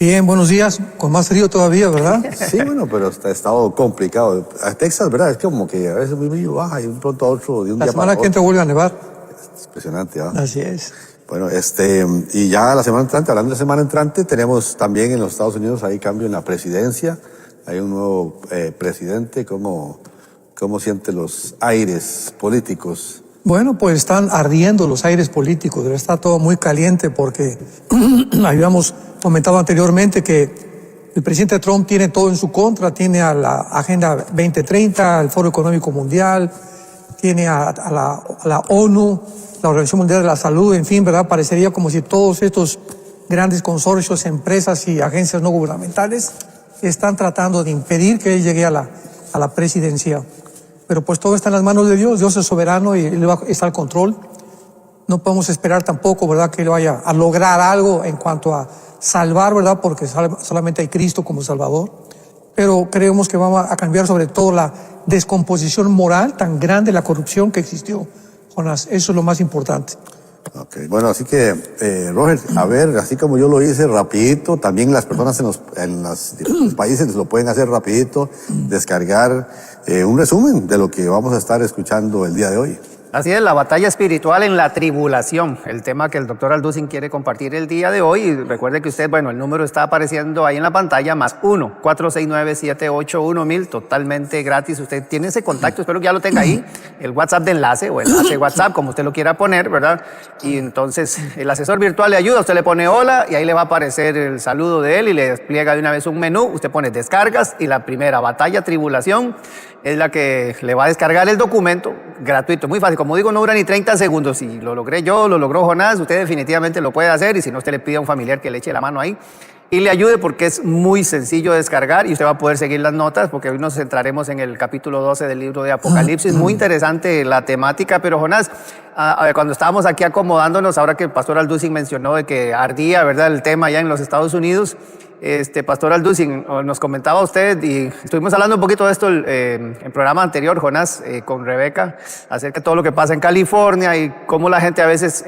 Bien, buenos días. Con más frío todavía, ¿verdad? Sí, bueno, pero ha estado complicado. A Texas, ¿verdad? Es como que a veces muy baja y un pronto a otro, de un La día para semana que otro. entra vuelve a nevar. Es impresionante, ¿ah? Así es. Bueno, y ya la semana entrante, hablando de la semana entrante, tenemos también en los Estados Unidos, hay cambio en la presidencia, hay un nuevo presidente. ¿Cómo siente los aires políticos? Bueno, pues están ardiendo los aires políticos, está todo muy caliente porque habíamos comentado anteriormente que el presidente Trump tiene todo en su contra, tiene a la Agenda 2030, al Foro Económico Mundial, tiene a la ONU, la Organización Mundial de la Salud, en fin, ¿verdad? Parecería como si todos estos grandes consorcios, empresas y agencias no gubernamentales están tratando de impedir que él llegue a la presidencia. Pero pues todo está en las manos de Dios. Dios es soberano y Él está al control. No podemos esperar tampoco, ¿verdad?, que Él vaya a lograr algo en cuanto a salvar, ¿verdad?, porque solamente hay Cristo como Salvador. Pero creemos que va a cambiar sobre todo la descomposición moral tan grande, la corrupción que existió, Jonás. Eso es lo más importante. Okay. Bueno, así que, Roger, a ver, así como yo lo hice rapidito, también las personas en los diferentes países lo pueden hacer rapidito, descargar un resumen de lo que vamos a estar escuchando el día de hoy. Así es, la batalla espiritual en la tribulación, el tema que el doctor Alducin quiere compartir el día de hoy. Y recuerde que usted, bueno, el número está apareciendo ahí en la pantalla, +1 469-781-1000, totalmente gratis. Usted tiene ese contacto, espero que ya lo tenga ahí, el WhatsApp de enlace o enlace WhatsApp, como usted lo quiera poner, ¿verdad? Y entonces el asesor virtual le ayuda, usted le pone hola y ahí le va a aparecer el saludo de él y le despliega de una vez un menú. Usted pone descargas y la primera, batalla tribulación, es la que le va a descargar el documento gratuito, muy fácil. Como digo, no dura ni 30 segundos. Si lo logré yo, lo logró Jonás, usted definitivamente lo puede hacer, y si no, usted le pide a un familiar que le eche la mano ahí y le ayude, porque es muy sencillo de descargar y usted va a poder seguir las notas, porque hoy nos centraremos en el capítulo 12 del libro de Apocalipsis. Muy interesante la temática. Pero Jonás, cuando estábamos aquí acomodándonos, ahora que el pastor Alducin mencionó de que ardía, ¿verdad?, el tema allá en los Estados Unidos, pastor Alducin, nos comentaba usted, y estuvimos hablando un poquito de esto en el programa anterior, Jonás, con Rebeca, acerca de todo lo que pasa en California y cómo la gente a veces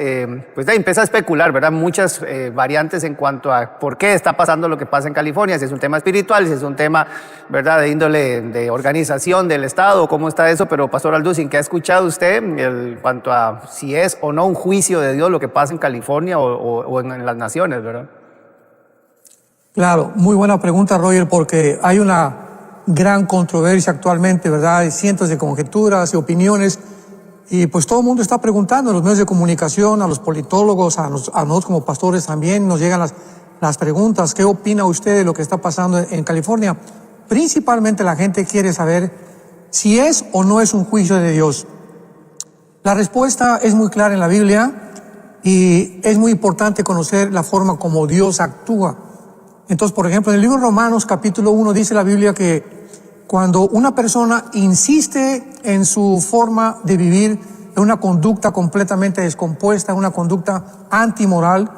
pues empieza a especular, ¿verdad? Muchas variantes en cuanto a por qué está pasando lo que pasa en California, si es un tema espiritual, si es un tema, ¿verdad?, de índole de organización del Estado, cómo está eso. Pero pastor Alducin, ¿qué ha escuchado usted en cuanto a si es o no un juicio de Dios lo que pasa en California o en las naciones, ¿verdad? Claro, muy buena pregunta, Roger, porque hay una gran controversia actualmente, ¿verdad? Hay cientos de conjeturas y opiniones, y pues todo el mundo está preguntando en los medios de comunicación, a los politólogos, a nosotros como pastores también nos llegan las preguntas. ¿Qué opina usted de lo que está pasando en California? Principalmente la gente quiere saber si es o no es un juicio de Dios. La respuesta es muy clara en la Biblia, y es muy importante conocer la forma como Dios actúa. Entonces, por ejemplo, en el libro de Romanos, capítulo 1, dice la Biblia que cuando una persona insiste en su forma de vivir, en una conducta completamente descompuesta, una conducta antimoral,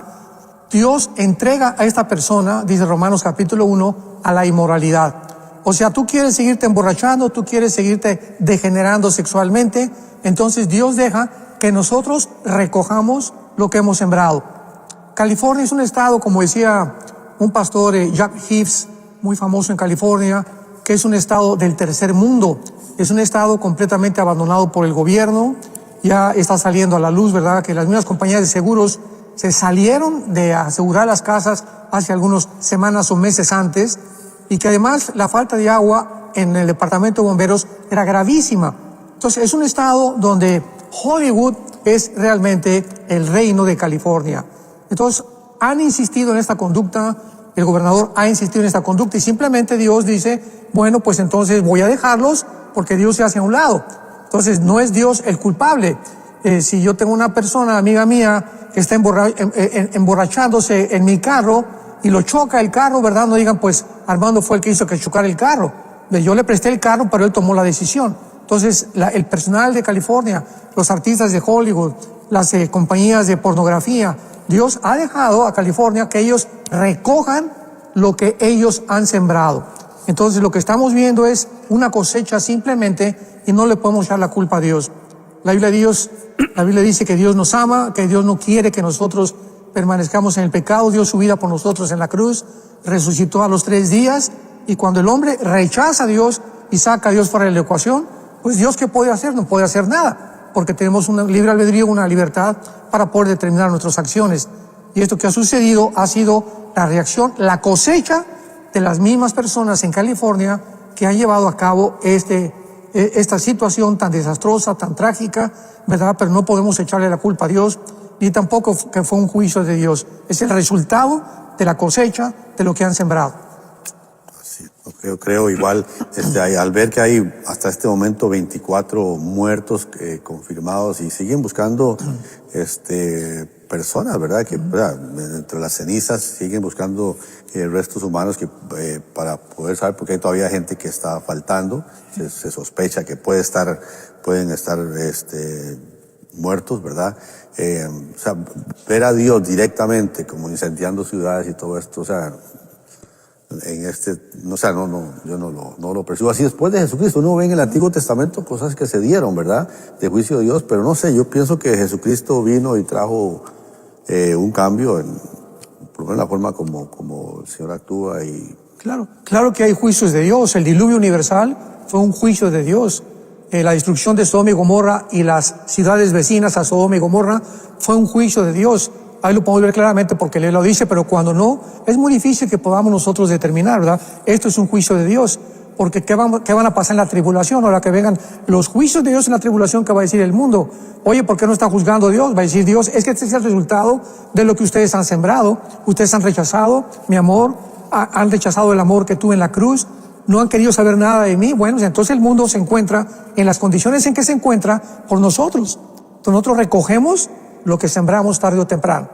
Dios entrega a esta persona, dice Romanos capítulo 1, a la inmoralidad. O sea, tú quieres seguirte emborrachando, tú quieres seguirte degenerando sexualmente, entonces Dios deja que nosotros recojamos lo que hemos sembrado. California es un estado, como decía un pastor, Jack Hibbs, muy famoso en California, que es un estado del tercer mundo. Es un estado completamente abandonado por el gobierno. Ya está saliendo a la luz, ¿verdad?, que las mismas compañías de seguros se salieron de asegurar las casas hace algunas semanas o meses antes, y que además la falta de agua en el departamento de bomberos era gravísima. Entonces es un estado donde Hollywood es realmente el reino de California. Entonces han insistido en esta conducta, el gobernador ha insistido en esta conducta, y simplemente Dios dice, bueno, pues entonces voy a dejarlos, porque Dios se hace a un lado. Entonces no es Dios el culpable. Si yo tengo una persona, amiga mía, que está emborrachándose en mi carro y lo choca el carro, ¿verdad? No digan, pues Armando fue el que hizo que chocara el carro. Yo le presté el carro, pero él tomó la decisión. Entonces el personal de California, los artistas de Hollywood, las compañías de pornografía, Dios ha dejado a California que ellos recojan lo que ellos han sembrado. Entonces lo que estamos viendo es una cosecha simplemente, y no le podemos echar la culpa a Dios. La Biblia dice que Dios nos ama, que Dios no quiere que nosotros permanezcamos en el pecado, dio su vida por nosotros en la cruz, resucitó a los 3 días, y cuando el hombre rechaza a Dios y saca a Dios fuera de la ecuación, pues Dios, ¿qué puede hacer? No puede hacer nada, porque tenemos un libre albedrío, una libertad para poder determinar nuestras acciones. Y esto que ha sucedido ha sido la reacción, la cosecha de las mismas personas en California que han llevado a cabo esta situación tan desastrosa, tan trágica, ¿verdad? Pero no podemos echarle la culpa a Dios, ni tampoco que fue un juicio de Dios. Es el resultado de la cosecha de lo que han sembrado. Sí, yo creo igual, al ver que hay hasta este momento 24 muertos confirmados y siguen buscando personas, ¿verdad? Que entre las cenizas siguen buscando restos humanos para poder saber, porque hay todavía gente que está faltando. Se sospecha que pueden estar muertos, ¿verdad? O sea, ver a Dios directamente como incendiando ciudades y todo esto, o sea, yo no lo percibo así. Después de Jesucristo, uno ve en el Antiguo Testamento cosas que se dieron, ¿verdad? De juicio de Dios, pero no sé, yo pienso que Jesucristo vino y trajo un cambio por la forma como el Señor actúa y... Claro que hay juicios de Dios. El diluvio universal fue un juicio de Dios. La destrucción de Sodoma y Gomorra y las ciudades vecinas a Sodoma y Gomorra fue un juicio de Dios. Ahí lo podemos ver claramente porque Él lo dice, pero cuando no, es muy difícil que podamos nosotros determinar, ¿verdad? Esto es un juicio de Dios, porque ¿qué van a pasar en la tribulación? Ahora que vengan los juicios de Dios en la tribulación, ¿qué va a decir el mundo? Oye, ¿por qué no está juzgando Dios? Va a decir Dios, es que este es el resultado de lo que ustedes han sembrado. Ustedes han rechazado mi amor, han rechazado el amor que tuve en la cruz, no han querido saber nada de mí. Bueno, entonces el mundo se encuentra en las condiciones en que se encuentra por nosotros. Entonces nosotros recogemos lo que sembramos tarde o temprano.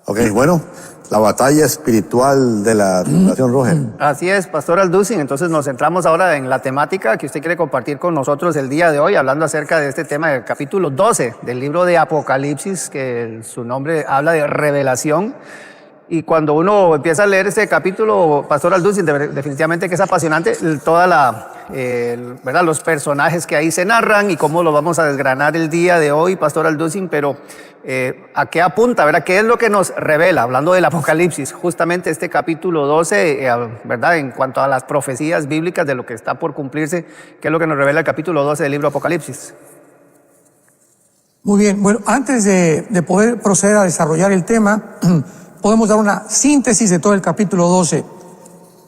Ok, bueno, la batalla espiritual de la tribulación, Roger. Así es, Pastor Alducin. Entonces nos centramos ahora en la temática que usted quiere compartir con nosotros el día de hoy, hablando acerca de este tema del capítulo 12 del libro de Apocalipsis, que su nombre habla de revelación. Y cuando uno empieza a leer este capítulo, Pastor Alducin, definitivamente que es apasionante toda ¿verdad? Los personajes que ahí se narran y cómo lo vamos a desgranar el día de hoy, Pastor Alducin, pero ¿a qué apunta? ¿Verdad? ¿Qué es lo que nos revela? Hablando del Apocalipsis, justamente este capítulo 12, ¿verdad? En cuanto a las profecías bíblicas de lo que está por cumplirse, ¿qué es lo que nos revela el capítulo 12 del libro Apocalipsis? Muy bien, bueno, antes de poder proceder a desarrollar el tema, podemos dar una síntesis de todo el capítulo 12.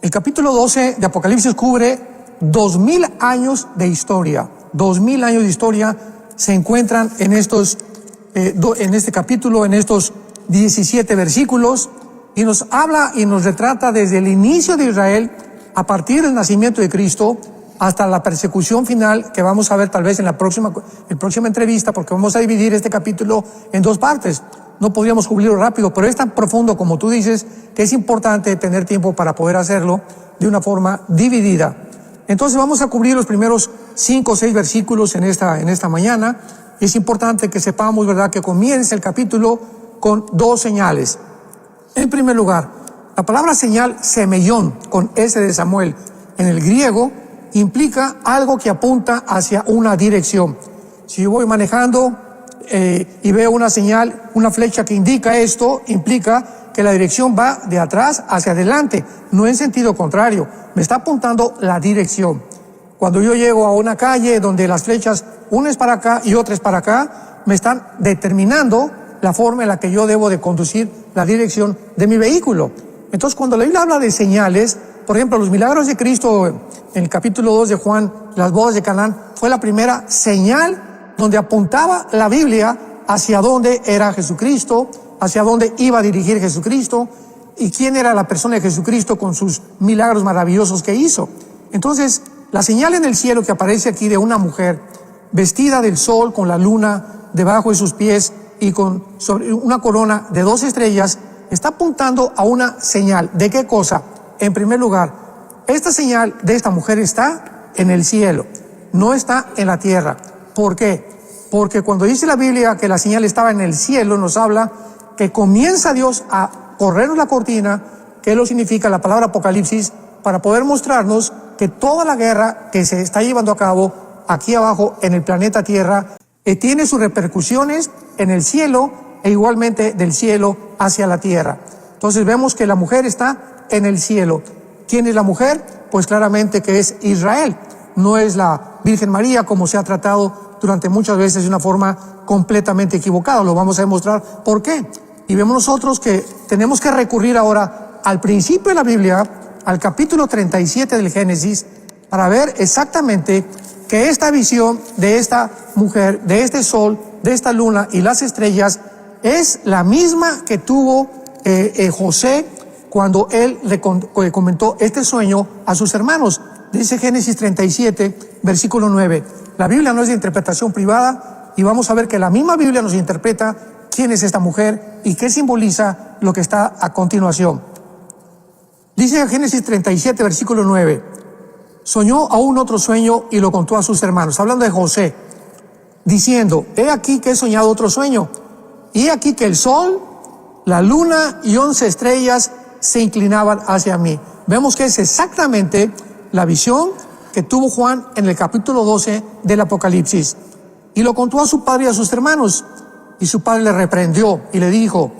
El capítulo 12 de Apocalipsis cubre 2000 años de historia. 2000 años de historia se encuentran en este capítulo, en estos 17 versículos, y nos habla y nos retrata desde el inicio de Israel, a partir del nacimiento de Cristo, hasta la persecución final, que vamos a ver tal vez en la próxima entrevista, porque vamos a dividir este capítulo en 2 partes. No podríamos cubrirlo rápido, pero es tan profundo como tú dices, que es importante tener tiempo para poder hacerlo de una forma dividida. Entonces vamos a cubrir los primeros 5 o 6 versículos en esta mañana. Es importante que sepamos, ¿verdad?, que comienza el capítulo con 2 señales. En primer lugar, la palabra señal, semellón, con S de Samuel, en el griego, implica algo que apunta hacia una dirección. Si yo voy manejando y veo una señal, una flecha que indica esto, implica que la dirección va de atrás hacia adelante, no en sentido contrario, me está apuntando la dirección. Cuando yo llego a una calle donde las flechas, una es para acá y otra es para acá, me están determinando la forma en la que yo debo de conducir la dirección de mi vehículo. Entonces, cuando la Biblia habla de señales, por ejemplo, los milagros de Cristo en el capítulo 2 de Juan, las bodas de Canaán, fue la primera señal donde apuntaba la Biblia hacia dónde era Jesucristo, hacia dónde iba a dirigir Jesucristo y quién era la persona de Jesucristo con sus milagros maravillosos que hizo. Entonces, la señal en el cielo que aparece aquí de una mujer vestida del sol con la luna debajo de sus pies y sobre una corona de 2 estrellas, está apuntando a una señal. ¿De qué cosa? En primer lugar, esta señal de esta mujer está en el cielo, no está en la tierra. ¿Por qué? Porque cuando dice la Biblia que la señal estaba en el cielo, nos habla que comienza Dios a corrernos la cortina, que lo significa la palabra Apocalipsis, para poder mostrarnos que toda la guerra que se está llevando a cabo aquí abajo en el planeta Tierra tiene sus repercusiones en el cielo, e igualmente del cielo hacia la tierra. Entonces vemos que la mujer está en el cielo. ¿Quién es la mujer? Pues claramente que es Israel. No es la Virgen María, como se ha tratado durante muchas veces de una forma completamente equivocada. Lo vamos a demostrar por qué. Y vemos nosotros que tenemos que recurrir ahora al principio de la Biblia, al capítulo 37 del Génesis, para ver exactamente que esta visión de esta mujer, de este sol, de esta luna y las estrellas es la misma que tuvo José cuando él le comentó este sueño a sus hermanos. Dice Génesis 37, versículo 9. La Biblia no es de interpretación privada y vamos a ver que la misma Biblia nos interpreta quién es esta mujer y qué simboliza lo que está a continuación. Dice Génesis 37, versículo 9. Soñó aún otro sueño y lo contó a sus hermanos. Hablando de José, diciendo, he aquí que he soñado otro sueño. Y he aquí que el sol, la luna y 11 estrellas se inclinaban hacia mí. Vemos que es exactamente la visión que tuvo Juan en el capítulo 12 del Apocalipsis. Y lo contó a su padre y a sus hermanos. Y su padre le reprendió y le dijo,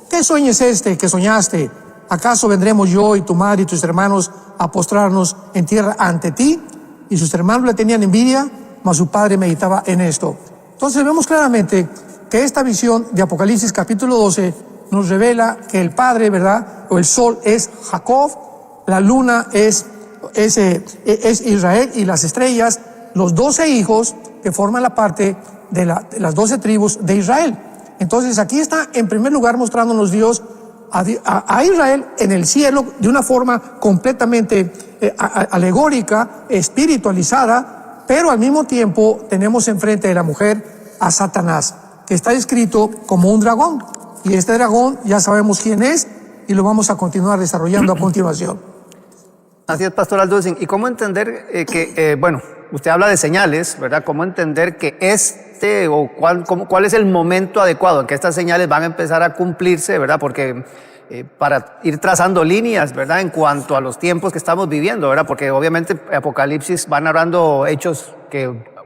¿qué sueño es este que soñaste? ¿Acaso vendremos yo y tu madre y tus hermanos a postrarnos en tierra ante ti? Y sus hermanos le tenían envidia, mas su padre meditaba en esto. Entonces vemos claramente que esta visión de Apocalipsis capítulo 12 nos revela que el Padre, ¿verdad? O el sol es Jacob, la luna es Israel y las estrellas, los 12 hijos que forman la parte de las 12 tribus de Israel. Entonces aquí está en primer lugar mostrándonos Dios a Israel en el cielo de una forma completamente alegórica, espiritualizada, pero al mismo tiempo tenemos enfrente de la mujer a Satanás, que está descrito como un dragón. Y este dragón ya sabemos quién es y lo vamos a continuar desarrollando a continuación. Así es, Pastor Alducin. ¿Y cómo entender bueno, usted habla de señales, ¿verdad? ¿Cómo entender que cuál es el momento adecuado en que estas señales van a empezar a cumplirse, ¿verdad? Porque para ir trazando líneas, ¿verdad? En cuanto a los tiempos que estamos viviendo, ¿verdad? Porque obviamente Apocalipsis va narrando hechos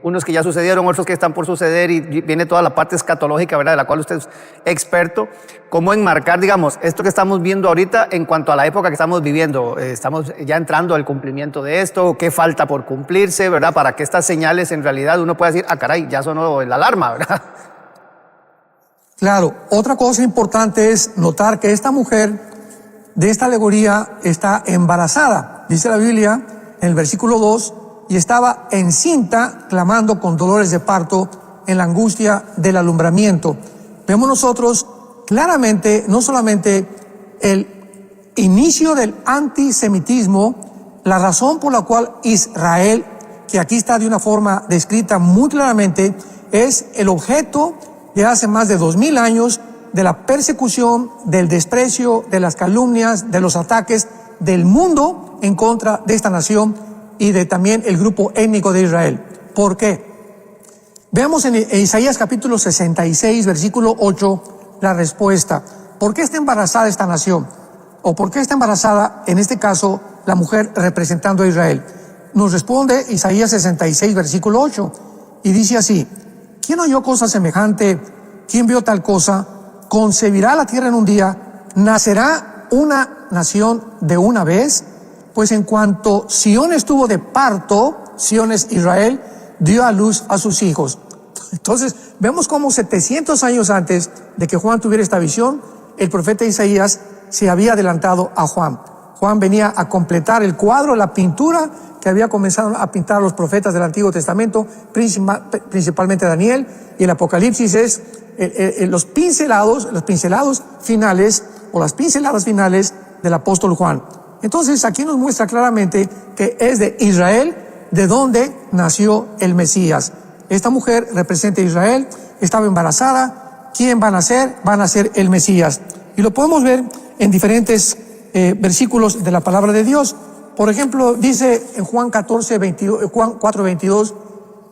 unos que ya sucedieron, otros que están por suceder, y viene toda la parte escatológica, ¿verdad? De la cual usted es experto. ¿Cómo enmarcar, digamos, esto que estamos viendo ahorita en cuanto a la época que estamos viviendo? Estamos ya entrando al cumplimiento de esto, ¿qué falta por cumplirse, ¿verdad? Para que estas señales en realidad uno pueda decir, ah, caray, ya sonó la alarma, ¿verdad? Claro, otra cosa importante es notar que esta mujer de esta alegoría está embarazada. Dice la Biblia en el versículo 2, y estaba encinta, clamando con dolores de parto en la angustia del alumbramiento. Vemos nosotros claramente no solamente el inicio del antisemitismo, la razón por la cual Israel, que aquí está de una forma descrita muy claramente, es el objeto de hace más de 2000 años de la persecución, del desprecio, de las calumnias, de los ataques del mundo en contra de esta nación y de también el grupo étnico de Israel. ¿Por qué? Veamos en Isaías capítulo 66, versículo 8, la respuesta. ¿Por qué está embarazada esta nación? ¿O por qué está embarazada, en este caso, la mujer representando a Israel? Nos responde Isaías 66, versículo 8, y dice así, ¿quién oyó cosa semejante? ¿Quién vio tal cosa? ¿Concebirá la tierra en un día? ¿Nacerá una nación de una vez? Pues en cuanto Sión estuvo de parto, Sión es Israel, dio a luz a sus hijos. Entonces, vemos cómo 700 años antes de que Juan tuviera esta visión, el profeta Isaías se había adelantado a Juan. Juan venía a completar el cuadro, la pintura que había comenzado a pintar los profetas del Antiguo Testamento, principalmente Daniel, y el Apocalipsis es los pincelados finales, o las pinceladas finales del apóstol Juan. Entonces aquí nos muestra claramente que es de Israel de donde nació el Mesías. Esta mujer representa a Israel, estaba embarazada. ¿Quién va a nacer? Va a nacer el Mesías. Y lo podemos ver en diferentes versículos de la palabra de Dios. Por ejemplo, dice en Juan 4:22,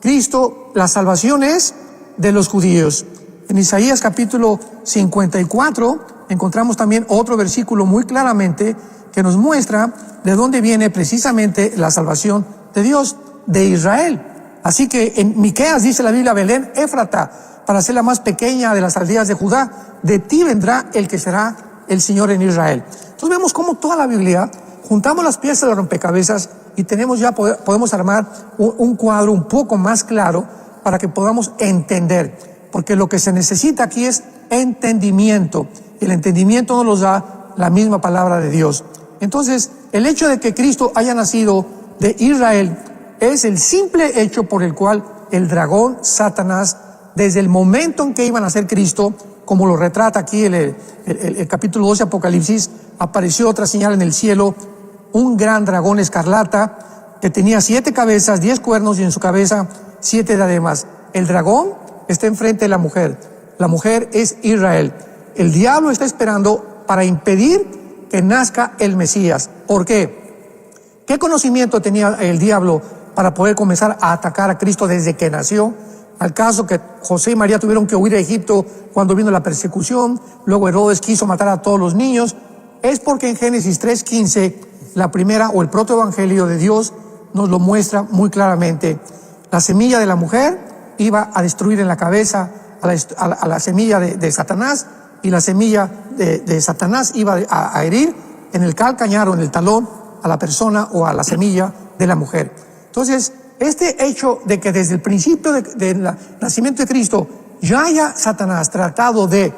Cristo, la salvación es de los judíos. En Isaías capítulo 54 encontramos también otro versículo muy claramente que nos muestra de dónde viene precisamente la salvación de Dios, de Israel. Así que en Miqueas dice la Biblia, Belén Éfrata, para ser la más pequeña de las aldeas de Judá. De ti vendrá el que será el Señor en Israel. Entonces vemos cómo toda la Biblia, juntamos las piezas de rompecabezas y podemos armar un cuadro un poco más claro para que podamos entender. Porque lo que se necesita aquí es entendimiento. Y el entendimiento nos lo da la misma palabra de Dios. Entonces, el hecho de que Cristo haya nacido de Israel es el simple hecho por el cual el dragón, Satanás, desde el momento en que iba a nacer Cristo, como lo retrata aquí el capítulo 12 de Apocalipsis, apareció otra señal en el cielo, un gran dragón escarlata que tenía 7 cabezas, 10 cuernos y en su cabeza 7 diademas. El dragón está enfrente de la mujer. La mujer es Israel. El diablo está esperando para impedir que nazca el Mesías. ¿Por qué? ¿Qué conocimiento tenía el diablo para poder comenzar a atacar a Cristo desde que nació? Al caso que José y María tuvieron que huir a Egipto cuando vino la persecución, luego Herodes quiso matar a todos los niños, es porque en Génesis 3:15, la primera o el protoevangelio de Dios nos lo muestra muy claramente. La semilla de la mujer iba a destruir en la cabeza a la semilla de Satanás, y la semilla de Satanás iba a herir en el calcañar o en el talón a la persona o a la semilla de la mujer. Entonces, este hecho de que desde el principio del nacimiento de Cristo ya haya Satanás tratado de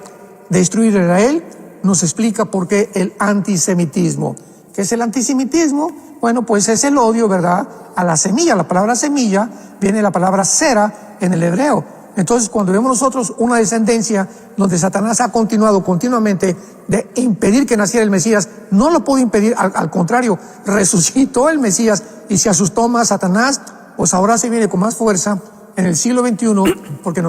destruir a Israel, nos explica por qué el antisemitismo. ¿Qué es el antisemitismo? Bueno, pues es el odio, ¿verdad?, a la semilla. La palabra semilla viene de la palabra sera en el hebreo. Entonces, cuando vemos nosotros una descendencia donde Satanás ha continuado continuamente de impedir que naciera el Mesías, no lo pudo impedir, al contrario, resucitó el Mesías y se asustó más Satanás, pues ahora se viene con más fuerza en el siglo XXI, porque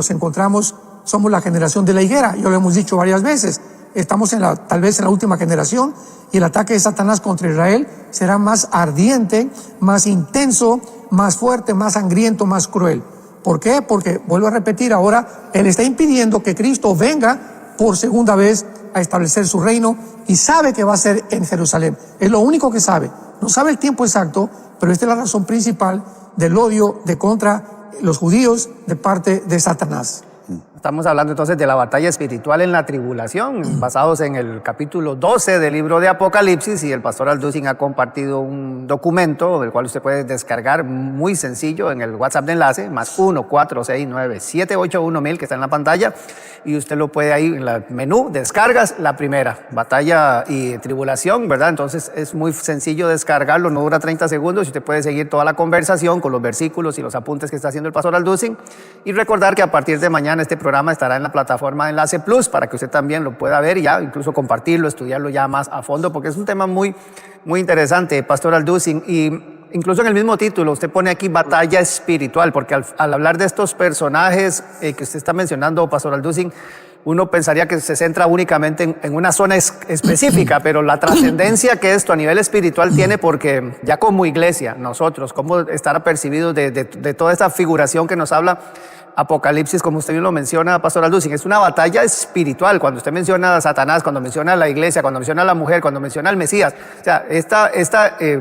somos la generación de la higuera, ya lo hemos dicho varias veces, estamos tal vez en la última generación, y el ataque de Satanás contra Israel será más ardiente, más intenso, más fuerte, más sangriento, más cruel. ¿Por qué? Porque, vuelvo a repetir, ahora Él está impidiendo que Cristo venga por segunda vez a establecer su reino, y sabe que va a ser en Jerusalén. Es lo único que sabe. No sabe el tiempo exacto, pero esta es la razón principal del odio contra los judíos de parte de Satanás. Estamos hablando entonces de la batalla espiritual en la tribulación, basados en el capítulo 12 del libro de Apocalipsis, y el pastor Alducin ha compartido un documento del cual usted puede descargar muy sencillo en el WhatsApp de enlace, más 1-469-781-1000, que está en la pantalla, y usted lo puede ahí en el menú, descargas la primera, batalla y tribulación, ¿verdad? Entonces es muy sencillo descargarlo, no dura 30 segundos, y usted puede seguir toda la conversación con los versículos y los apuntes que está haciendo el pastor Alducin, y recordar que a partir de mañana este programa estará en la plataforma de Enlace Plus para que usted también lo pueda ver y ya incluso compartirlo, estudiarlo ya más a fondo, porque es un tema muy, muy interesante, pastor Alducin. Y incluso en el mismo título usted pone aquí batalla espiritual, porque al hablar de estos personajes que usted está mencionando, pastor Alducin, uno pensaría que se centra únicamente en una zona específica, pero la trascendencia que esto a nivel espiritual tiene, porque ya como iglesia, nosotros, cómo estar percibidos de toda esta figuración que nos habla Apocalipsis, como usted bien lo menciona, pastor Alducin, es una batalla espiritual. Cuando usted menciona a Satanás, cuando menciona a la iglesia, cuando menciona a la mujer, cuando menciona al Mesías, o sea, esta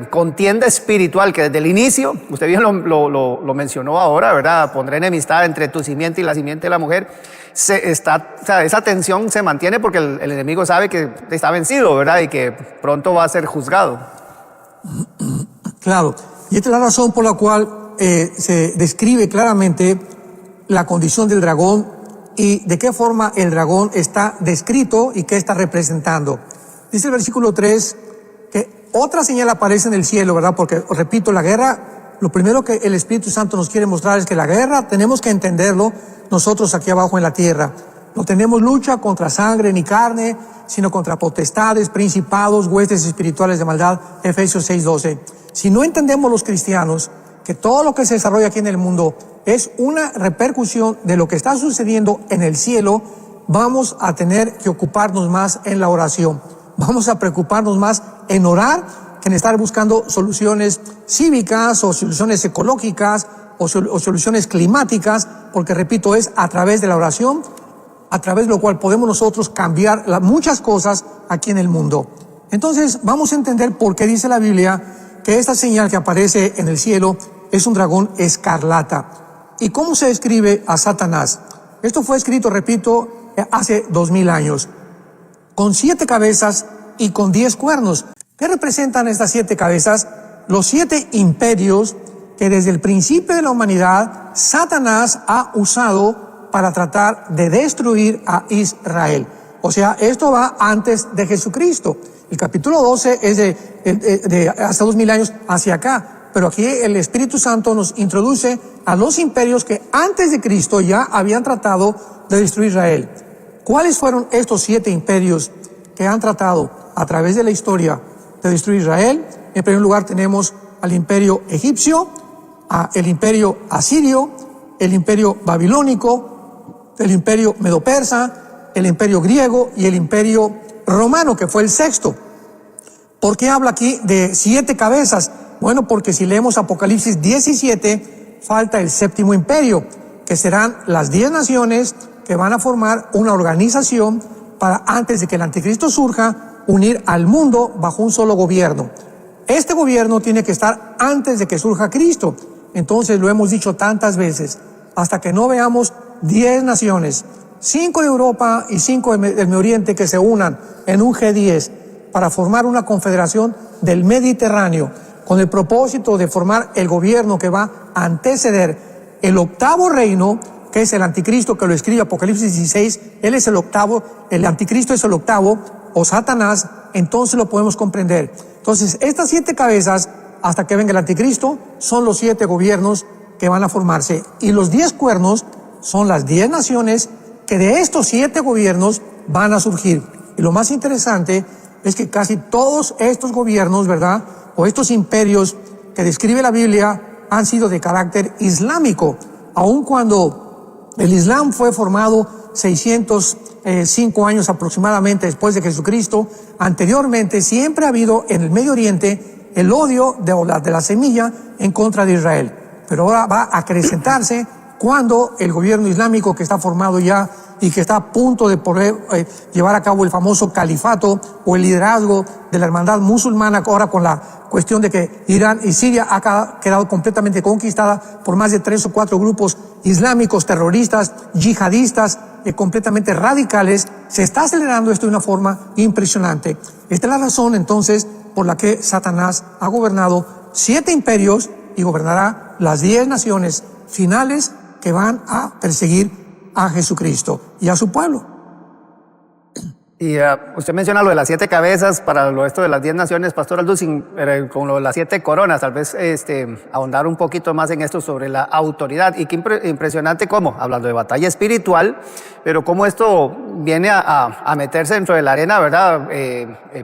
contienda espiritual que desde el inicio, usted bien lo mencionó ahora, ¿verdad? Pondré enemistad entre tu simiente y la simiente de la mujer. Esa tensión se mantiene porque el enemigo sabe que está vencido, ¿verdad? Y que pronto va a ser juzgado. Claro, y esta es la razón por la cual se describe claramente la condición del dragón y de qué forma el dragón está descrito y qué está representando. Dice el versículo 3 que otra señal aparece en el cielo, ¿verdad? Porque, repito, la guerra, lo primero que el Espíritu Santo nos quiere mostrar es que la guerra tenemos que entenderlo nosotros aquí abajo en la tierra. No tenemos lucha contra sangre ni carne, sino contra potestades, principados, huestes espirituales de maldad, Efesios 6:12. Si no entendemos los cristianos que todo lo que se desarrolla aquí en el mundo es una repercusión de lo que está sucediendo en el cielo, vamos a tener que ocuparnos más en la oración. Vamos a preocuparnos más en orar que en estar buscando soluciones cívicas o soluciones ecológicas o soluciones climáticas, porque, repito, es a través de la oración, a través de lo cual podemos nosotros cambiar muchas cosas aquí en el mundo. Entonces, vamos a entender por qué dice la Biblia que esta señal que aparece en el cielo es un dragón escarlata. ¿Y cómo se describe a Satanás? Esto fue escrito, repito, hace 2000 años, con 7 cabezas y con 10 cuernos. ¿Qué representan estas 7 cabezas? Los 7 imperios que desde el principio de la humanidad Satanás ha usado para tratar de destruir a Israel. O sea, esto va antes de Jesucristo. El capítulo 12 es de hasta 2000 años hacia acá. Pero aquí el Espíritu Santo nos introduce a los imperios que antes de Cristo ya habían tratado de destruir Israel. ¿Cuáles fueron estos 7 imperios que han tratado a través de la historia de destruir Israel? En primer lugar tenemos al imperio egipcio, el imperio asirio, el imperio babilónico, el imperio medo-persa, el imperio griego y el imperio romano, que fue el 6º. ¿Por qué habla aquí de 7 cabezas? Bueno, porque si leemos Apocalipsis 17, falta el 7º imperio, que serán las 10 naciones que van a formar una organización para, antes de que el anticristo surja, unir al mundo bajo un solo gobierno. Este gobierno tiene que estar antes de que surja Cristo. Entonces, lo hemos dicho tantas veces, hasta que no veamos 10 naciones, 5 de Europa y 5 del Medio Oriente, que se unan en un G10 para formar una confederación del Mediterráneo, con el propósito de formar el gobierno que va a anteceder el 8º reino, que es el anticristo, que lo escribe Apocalipsis 16, él es el 8º, el anticristo es el 8º, o Satanás, entonces lo podemos comprender. Entonces, estas 7 cabezas, hasta que venga el anticristo, son los 7 gobiernos que van a formarse. Y los 10 cuernos son las 10 naciones que de estos 7 gobiernos van a surgir. Y lo más interesante es que casi todos estos gobiernos, ¿verdad?, o estos imperios que describe la Biblia han sido de carácter islámico, aun cuando el Islam fue formado 605 años aproximadamente después de Jesucristo. Anteriormente siempre ha habido en el Medio Oriente el odio de la semilla en contra de Israel, pero ahora va a acrecentarse cuando el gobierno islámico, que está formado ya y que está a punto de poder llevar a cabo el famoso califato o el liderazgo de la hermandad musulmana, ahora con la cuestión de que Irán y Siria ha quedado completamente conquistada por más de 3 o 4 grupos islámicos, terroristas, yihadistas, completamente radicales. Se está acelerando esto de una forma impresionante. Esta es la razón entonces por la que Satanás ha gobernado 7 imperios y gobernará las 10 naciones finales que van a perseguir a Jesucristo y a su pueblo. Y usted menciona lo de las 7 cabezas para esto de las 10 naciones, Pastor Alducin, con lo de las 7 coronas, tal vez ahondar un poquito más en esto sobre la autoridad. Y qué impresionante cómo, hablando de batalla espiritual, pero cómo esto viene a meterse dentro de la arena, ¿verdad?,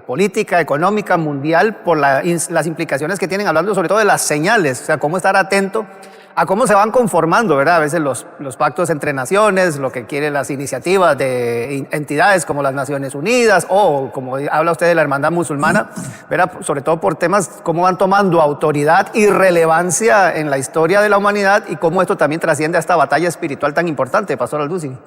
política, económica, mundial, por las implicaciones que tienen, hablando sobre todo de las señales, o sea, cómo estar atento a cómo se van conformando, ¿verdad? A veces los pactos entre naciones, lo que quieren las iniciativas de entidades como las Naciones Unidas o como habla usted de la hermandad musulmana, ¿verdad? Sobre todo por temas cómo van tomando autoridad y relevancia en la historia de la humanidad y cómo esto también trasciende a esta batalla espiritual tan importante, Pastor Alducin.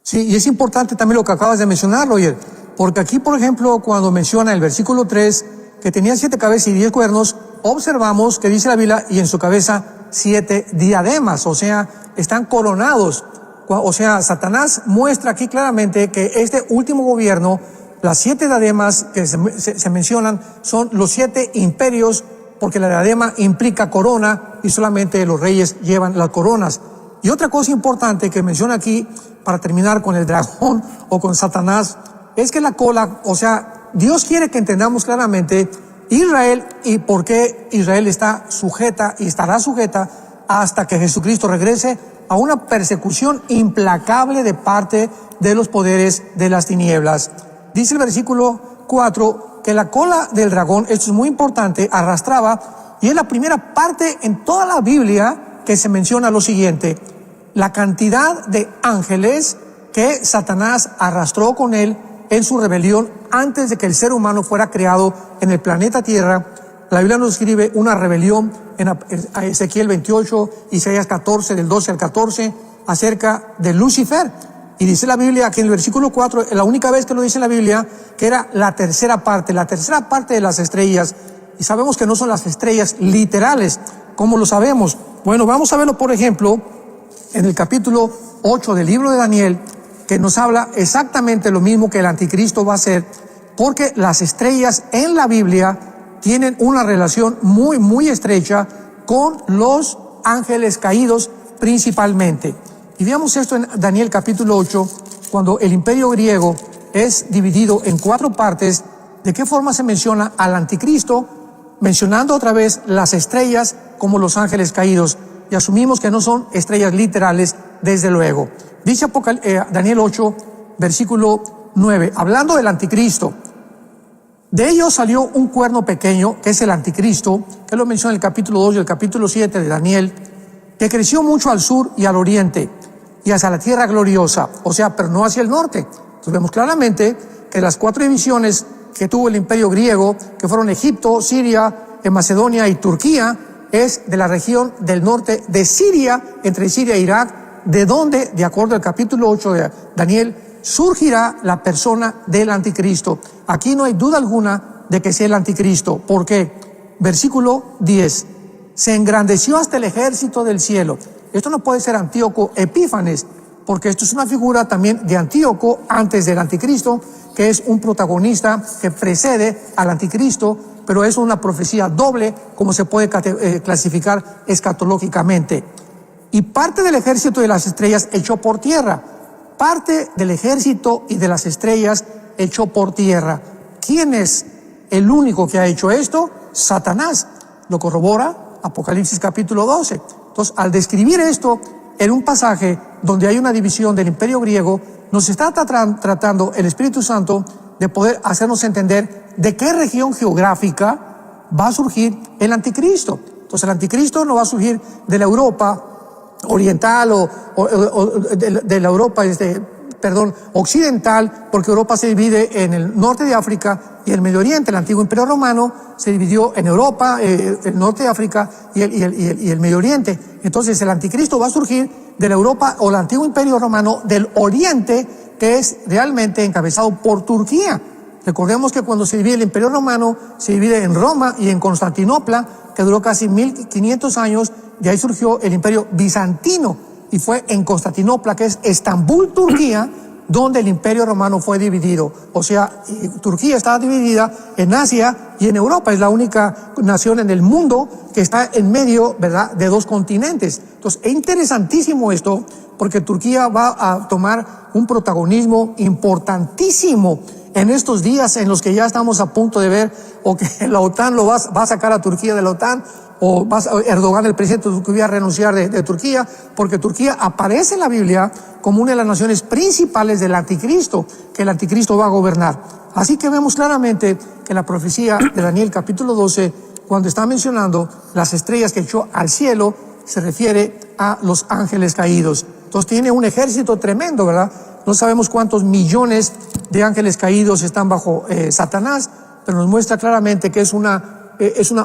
Sí, y es importante también lo que acabas de mencionar, Roger, porque aquí, por ejemplo, cuando menciona el versículo 3, que tenía 7 cabezas y 10 cuernos, observamos que dice la Biblia, y en su cabeza 7 diademas, o sea, están coronados. O sea, Satanás muestra aquí claramente que este último gobierno, las 7 diademas que se mencionan, son los 7 imperios, porque la diadema implica corona y solamente los reyes llevan las coronas. Y otra cosa importante que menciona aquí, para terminar con el dragón o con Satanás, es que la cola, o sea, Dios quiere que entendamos claramente Israel y por qué Israel está sujeta y estará sujeta hasta que Jesucristo regrese a una persecución implacable de parte de los poderes de las tinieblas. Dice el versículo 4 que la cola del dragón, esto es muy importante, arrastraba, y es la primera parte en toda la Biblia que se menciona lo siguiente: la cantidad de ángeles que Satanás arrastró con él en su rebelión antes de que el ser humano fuera creado en el planeta Tierra. La Biblia nos escribe una rebelión en Ezequiel 28, Isaías 14, del 12 al 14, acerca de Lucifer. Y dice la Biblia aquí en el versículo 4, la única vez que lo dice la Biblia, que era la tercera parte de las estrellas. Y sabemos que no son las estrellas literales. ¿Cómo lo sabemos? Bueno, vamos a verlo, por ejemplo, en el capítulo 8 del libro de Daniel, que nos habla exactamente lo mismo que el anticristo va a hacer, porque las estrellas en la Biblia tienen una relación muy, muy estrecha con los ángeles caídos principalmente. Y veamos esto en Daniel capítulo 8, cuando el imperio griego es dividido en 4 partes. ¿De qué forma se menciona al anticristo? Mencionando otra vez las estrellas como los ángeles caídos. Y asumimos que no son estrellas literales, desde luego. Dice Daniel 8, versículo 9, hablando del anticristo. De ellos salió un cuerno pequeño, que es el anticristo, que lo menciona en el capítulo 2 y el capítulo 7 de Daniel, que creció mucho al sur y al oriente, y hacia la tierra gloriosa, o sea, pero no hacia el norte. Entonces vemos claramente que las 4 divisiones que tuvo el imperio griego, que fueron Egipto, Siria, Macedonia y Turquía, es de la región del norte de Siria, entre Siria e Irak, de donde, de acuerdo al capítulo 8 de Daniel, surgirá la persona del anticristo. Aquí no hay duda alguna de que sea el anticristo. ¿Por qué? Versículo 10. Se engrandeció hasta el ejército del cielo. Esto no puede ser Antíoco Epífanes, porque esto es una figura también de Antíoco antes del anticristo, que es un protagonista que precede al anticristo, pero es una profecía doble, como se puede clasificar escatológicamente. Y parte del ejército de las estrellas echó por tierra. Parte del ejército y de las estrellas echó por tierra. ¿Quién es el único que ha hecho esto? Satanás. Lo corrobora Apocalipsis capítulo 12. Entonces, al describir esto en un pasaje donde hay una división del imperio griego, nos está tratando el Espíritu Santo de poder hacernos entender de qué región geográfica va a surgir el anticristo. Entonces, el anticristo no va a surgir de la Europa oriental o de la Europa occidental, porque Europa se divide en el norte de África y el Medio Oriente. El antiguo Imperio Romano se dividió en Europa, el norte de África y el Medio Oriente. Entonces el anticristo va a surgir de la Europa o el antiguo Imperio Romano del Oriente, que es realmente encabezado por Turquía. Recordemos que cuando se divide el Imperio Romano, se divide en Roma y en Constantinopla, que duró casi 1500 años. De ahí surgió el Imperio Bizantino, y fue en Constantinopla, que es Estambul, Turquía, donde el Imperio Romano fue dividido. O sea, Turquía está dividida en Asia y en Europa. Es la única nación en el mundo que está en medio, ¿verdad?, de 2 continentes. Entonces, es interesantísimo esto, porque Turquía va a tomar un protagonismo importantísimo en estos días en los que ya estamos a punto de ver o que la OTAN va a sacar a Turquía de la OTAN, o Erdogan, el presidente de Turquía, a renunciar de Turquía, porque Turquía aparece en la Biblia como una de las naciones principales del anticristo, que el anticristo va a gobernar. Así que vemos claramente que la profecía de Daniel capítulo 12, cuando está mencionando las estrellas que echó al cielo, se refiere a los ángeles caídos. Entonces tiene un ejército tremendo, ¿verdad? No sabemos cuántos millones de ángeles caídos están bajo Satanás, pero nos muestra claramente que es una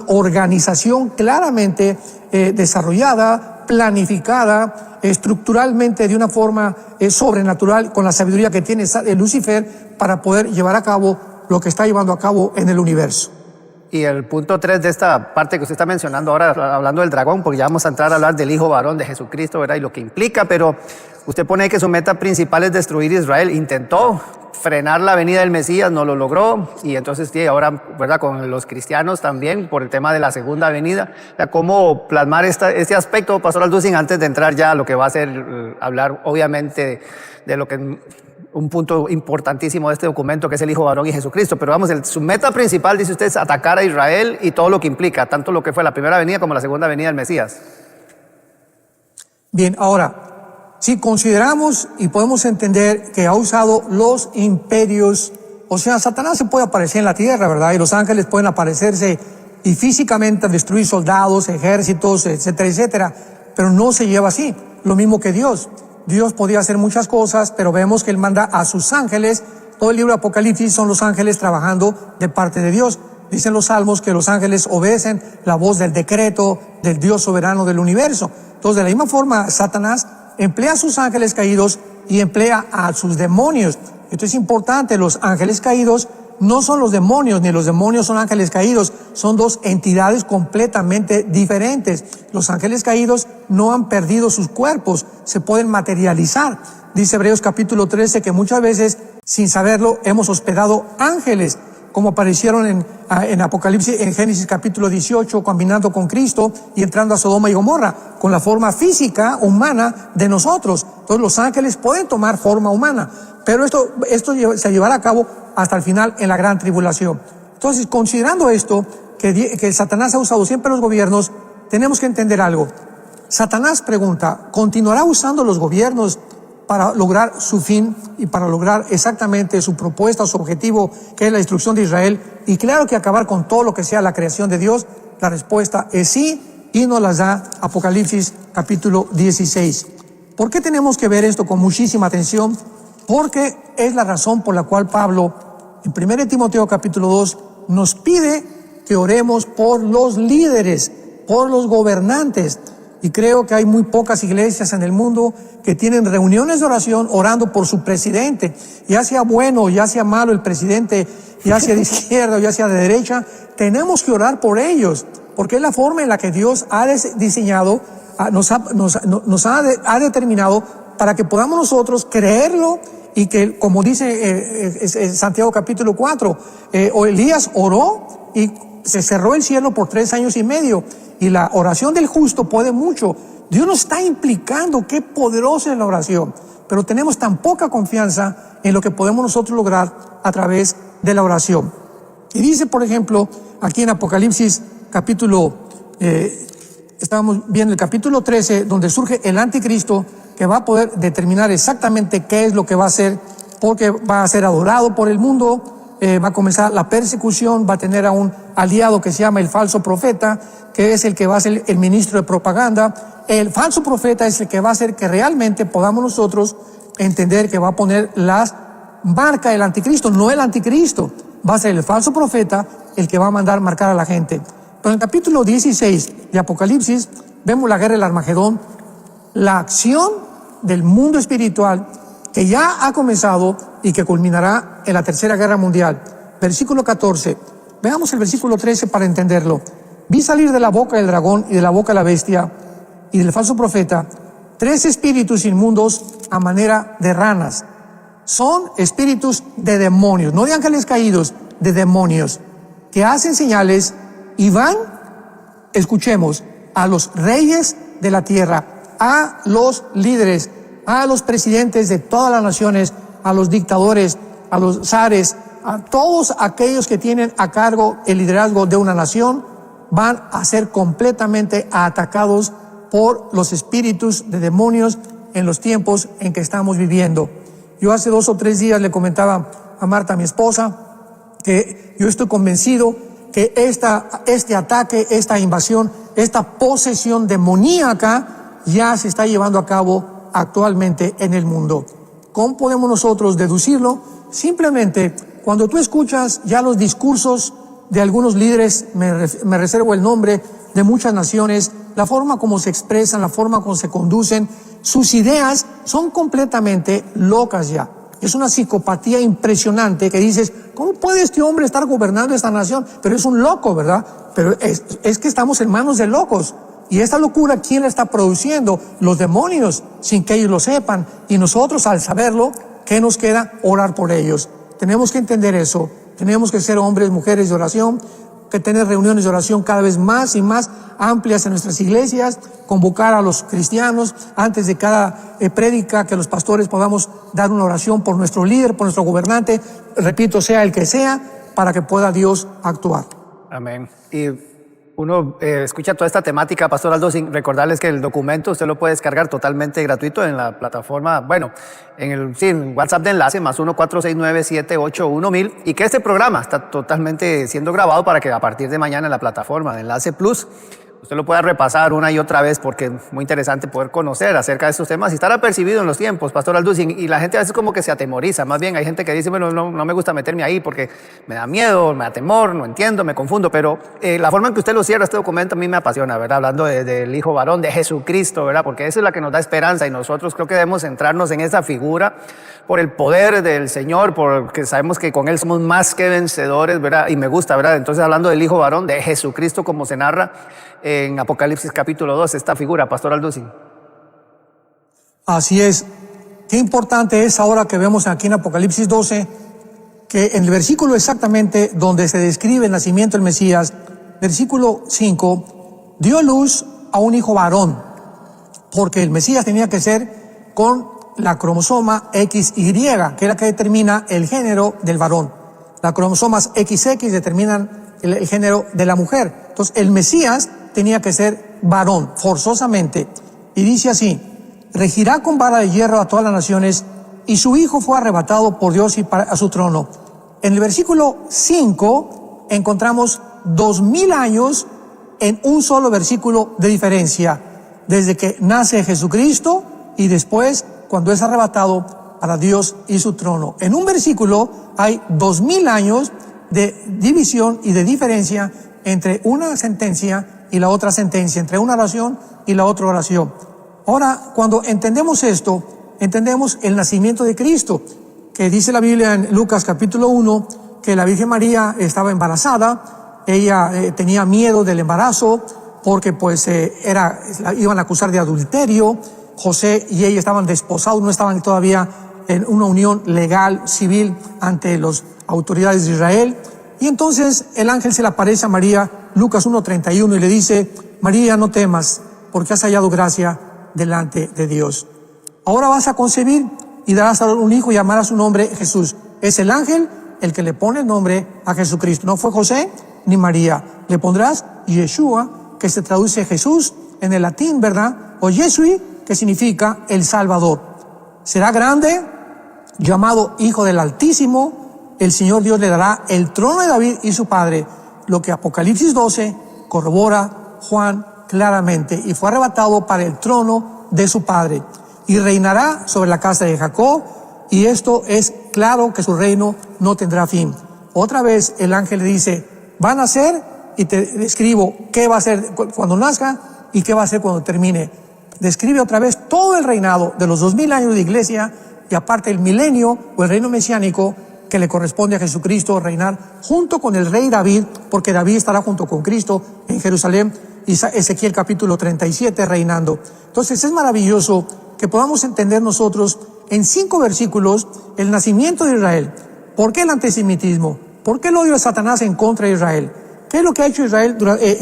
organización claramente desarrollada, planificada, estructuralmente de una forma sobrenatural, con la sabiduría que tiene Lucifer para poder llevar a cabo lo que está llevando a cabo en el universo. Y el punto 3 de esta parte que usted está mencionando ahora, hablando del dragón, porque ya vamos a entrar a hablar del Hijo Varón de Jesucristo, ¿verdad? Y lo que implica, pero usted pone que su meta principal es destruir Israel. Intentó frenar la venida del Mesías, no lo logró, y entonces sí, ahora, ¿verdad?, con los cristianos también, por el tema de la segunda venida. ¿Cómo plasmar este aspecto, Pastor Alducin, antes de entrar ya a lo que va a ser hablar, obviamente, de lo que un punto importantísimo de este documento, que es el Hijo Varón y Jesucristo? Pero vamos, su meta principal, dice usted, es atacar a Israel y todo lo que implica, tanto lo que fue la primera venida como la segunda venida del Mesías. Bien, ahora, si consideramos y podemos entender que ha usado los imperios, o sea, Satanás se puede aparecer en la tierra, ¿verdad? Y los ángeles pueden aparecerse y físicamente destruir soldados, ejércitos, etcétera, etcétera, pero no se lleva así. Lo mismo que Dios. Dios podía hacer muchas cosas, pero vemos que Él manda a sus ángeles. Todo el libro de Apocalipsis son los ángeles trabajando de parte de Dios. Dicen los salmos que los ángeles obedecen la voz del decreto del Dios soberano del universo. Entonces, de la misma forma, Satanás emplea a sus ángeles caídos y emplea a sus demonios. Esto es importante, los ángeles caídos no son los demonios, ni los demonios son ángeles caídos, son dos entidades completamente diferentes. Los ángeles caídos no han perdido sus cuerpos, se pueden materializar. Dice Hebreos capítulo 13 que muchas veces, sin saberlo, hemos hospedado ángeles, como aparecieron en Apocalipsis, en Génesis capítulo 18, caminando con Cristo y entrando a Sodoma y Gomorra, con la forma física, humana de nosotros. Entonces los ángeles pueden tomar forma humana, pero esto se llevará a cabo hasta el final en la gran tribulación. Entonces, considerando esto, que Satanás ha usado siempre los gobiernos, tenemos que entender algo. Satanás pregunta, ¿continuará usando los gobiernos para lograr su fin y para lograr exactamente su propuesta, su objetivo, que es la destrucción de Israel? Y claro que acabar con todo lo que sea la creación de Dios. La respuesta es sí, y nos las da Apocalipsis capítulo 16. ¿Por qué tenemos que ver esto con muchísima atención? Porque es la razón por la cual Pablo, en 1 Timoteo capítulo 2, nos pide que oremos por los líderes, por los gobernantes. Y creo que hay muy pocas iglesias en el mundo que tienen reuniones de oración orando por su presidente. Ya sea bueno, ya sea malo el presidente, ya sea de izquierda o ya sea de derecha, tenemos que orar por ellos, porque es la forma en la que Dios ha diseñado, ha determinado para que podamos nosotros creerlo y que, como dice Santiago capítulo 4, Elías oró y se cerró el cielo por 3 años y medio. Y la oración del justo puede mucho. Dios nos está implicando qué poderosa es la oración, pero tenemos tan poca confianza en lo que podemos nosotros lograr a través de la oración. Y dice, por ejemplo, aquí en Apocalipsis capítulo, estábamos viendo el capítulo 13, donde surge el anticristo, que va a poder determinar exactamente qué es lo que va a hacer, porque va a ser adorado por el mundo. Va a comenzar la persecución, va a tener a un aliado que se llama el falso profeta, que es el que va a ser el ministro de propaganda. El falso profeta es el que va a hacer que realmente podamos nosotros entender que va a poner las marcas del anticristo, no el anticristo. Va a ser el falso profeta el que va a mandar marcar a la gente. Pero en el capítulo 16 de Apocalipsis vemos la guerra del Armagedón, la acción del mundo espiritual que ya ha comenzado y que culminará en la Tercera Guerra Mundial. Versículo 14. Veamos el versículo 13 para entenderlo. Vi salir de la boca del dragón y de la boca de la bestia y del falso profeta 3 espíritus inmundos a manera de ranas. Son espíritus de demonios, no de ángeles caídos, de demonios, que hacen señales y van, escuchemos, a los reyes de la tierra, a los líderes, a los presidentes de todas las naciones, a los dictadores, a los zares, a todos aquellos que tienen a cargo el liderazgo de una nación, van a ser completamente atacados por los espíritus de demonios en los tiempos en que estamos viviendo. Yo hace 2 o 3 días le comentaba a Marta, mi esposa, que yo estoy convencido que este ataque, esta invasión, esta posesión demoníaca ya se está llevando a cabo actualmente en el mundo. ¿Cómo podemos nosotros deducirlo? Simplemente, cuando tú escuchas ya los discursos de algunos líderes, me reservo el nombre, de muchas naciones, la forma como se expresan, la forma como se conducen, sus ideas son completamente locas ya. Es una psicopatía impresionante que dices, ¿cómo puede este hombre estar gobernando esta nación? Pero es un loco, ¿verdad? Pero es que estamos en manos de locos. Y esta locura, ¿quién la está produciendo? Los demonios, sin que ellos lo sepan. Y nosotros, al saberlo, ¿qué nos queda? Orar por ellos. Tenemos que entender eso. Tenemos que ser hombres, mujeres de oración, que tener reuniones de oración cada vez más y más amplias en nuestras iglesias, convocar a los cristianos antes de cada prédica, que los pastores podamos dar una oración por nuestro líder, por nuestro gobernante, repito, sea el que sea, para que pueda Dios actuar. Amén. Y uno escucha toda esta temática, Pastor Aldo, sin recordarles que el documento usted lo puede descargar totalmente gratuito en la plataforma, bueno, en WhatsApp de enlace, +1 469-781-1000, y que este programa está totalmente siendo grabado para que a partir de mañana en la plataforma de Enlace Plus usted lo pueda repasar una y otra vez porque es muy interesante poder conocer acerca de estos temas y estar apercibido en los tiempos, Pastor Alducin. Y la gente a veces como que se atemoriza, más bien hay gente que dice, bueno, no me gusta meterme ahí porque me da miedo, me da temor, no entiendo, me confundo, pero la forma en que usted lo cierra este documento a mí me apasiona, ¿verdad? Hablando del Hijo varón, de Jesucristo, ¿verdad? Porque esa es la que nos da esperanza y nosotros creo que debemos centrarnos en esa figura por el poder del Señor, porque sabemos que con Él somos más que vencedores, ¿verdad? Y me gusta, ¿verdad? Entonces hablando del Hijo varón, de Jesucristo, como se narra en Apocalipsis capítulo 2, esta figura, Pastor Alducin. Así es. Qué importante es ahora que vemos aquí en Apocalipsis 12, que en el versículo exactamente donde se describe el nacimiento del Mesías, versículo 5, dio luz a un hijo varón, porque el Mesías tenía que ser con la cromosoma XY, que es la que determina el género del varón. Las cromosomas XX determinan el género de la mujer. Entonces, el Mesías tenía que ser varón, forzosamente. Y dice así, regirá con vara de hierro a todas las naciones, y su hijo fue arrebatado por Dios y a su trono. En el versículo 5 encontramos 2000 años en un solo versículo de diferencia, desde que nace Jesucristo y después cuando es arrebatado para Dios y su trono. En un versículo hay 2000 años de división y de diferencia entre una sentencia y la otra sentencia, entre una oración y la otra oración. Ahora, cuando entendemos esto, entendemos el nacimiento de Cristo, que dice la Biblia en Lucas capítulo 1, que la Virgen María estaba embarazada, ella tenía miedo del embarazo, porque pues iban a acusar de adulterio. José y ella estaban desposados, no estaban todavía en una unión legal, civil, ante las autoridades de Israel. Y entonces el ángel se le aparece a María, Lucas 1:31, y le dice, María, no temas, porque has hallado gracia delante de Dios. Ahora vas a concebir y darás a un hijo y llamarás su nombre Jesús. Es el ángel el que le pone el nombre a Jesucristo. No fue José ni María. Le pondrás Yeshua, que se traduce Jesús en el latín, ¿verdad? O Yesui, que significa el Salvador. Será grande, llamado Hijo del Altísimo. El Señor Dios le dará el trono de David y su padre, lo que Apocalipsis 12 corrobora Juan claramente, y fue arrebatado para el trono de su padre, y reinará sobre la casa de Jacob, y esto es claro que su reino no tendrá fin. Otra vez el ángel le dice, va a nacer, y te describo qué va a hacer cuando nazca y qué va a hacer cuando termine. Describe otra vez todo el reinado de los 2000 años de iglesia, y aparte el milenio o el reino mesiánico que le corresponde a Jesucristo reinar junto con el rey David, porque David estará junto con Cristo en Jerusalén, y Ezequiel capítulo 37 reinando. Entonces es maravilloso que podamos entender nosotros en 5 versículos el nacimiento de Israel. ¿Por qué el antisemitismo? ¿Por qué el odio de Satanás en contra de Israel? ¿Qué es lo que ha hecho